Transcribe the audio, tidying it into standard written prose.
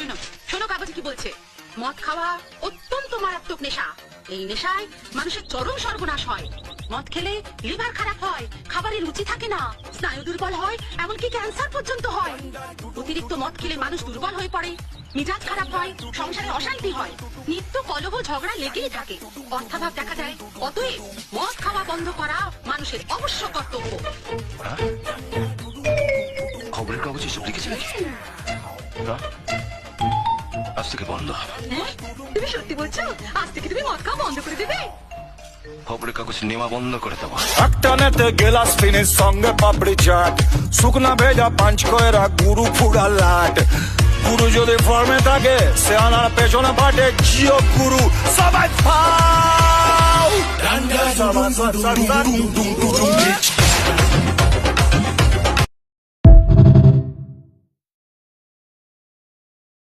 শোনো শোনো কাগজে কি বলছে, মদ খাওয়া অত্যন্ত মারাত্মক নেশা। এই নেশায় মানুষের চরম সর্বনাশ হয়। মদ খেলে লিভার খারাপ হয়, খাবারের রুচি থাকে না, স্নায়ু দুর্বল হয়, এমনকি ক্যান্সার পর্যন্ত হয়। অতিরিক্ত মদ খেলে মানুষ দুর্বল হয়ে পড়ে, মিজাজ খারাপ হয়, সংসারে অশান্তি হয়, নিত্য কলহ ঝগড়া লেগেই থাকে, অর্থাভাব দেখা যায়। অতএব মদ খাওয়া বন্ধ করা মানুষের অবশ্য কর্তব্য। খবরের কাগজে সব লিখেছে নাকি? না, আজ থেকে বন্ধ হবে। হ্যাঁ, তুমি সত্যি বলছো? আজ থেকে তুমি মদ খাওয়া বন্ধ করে দেবে? খবরের কাগজ নেওয়া বন্ধ করে দেবো। একটানেতে গেলাস ফিনিশ সঙ্গে পাপড়ি চাট, শুকনা ভেজা পাঁচ কয়রা গুরু ফুড়া লাট। গুরু যদি ফর্মে থাকে সে আনার পেছনে পাটে জিও গুরু সবাই ফাও।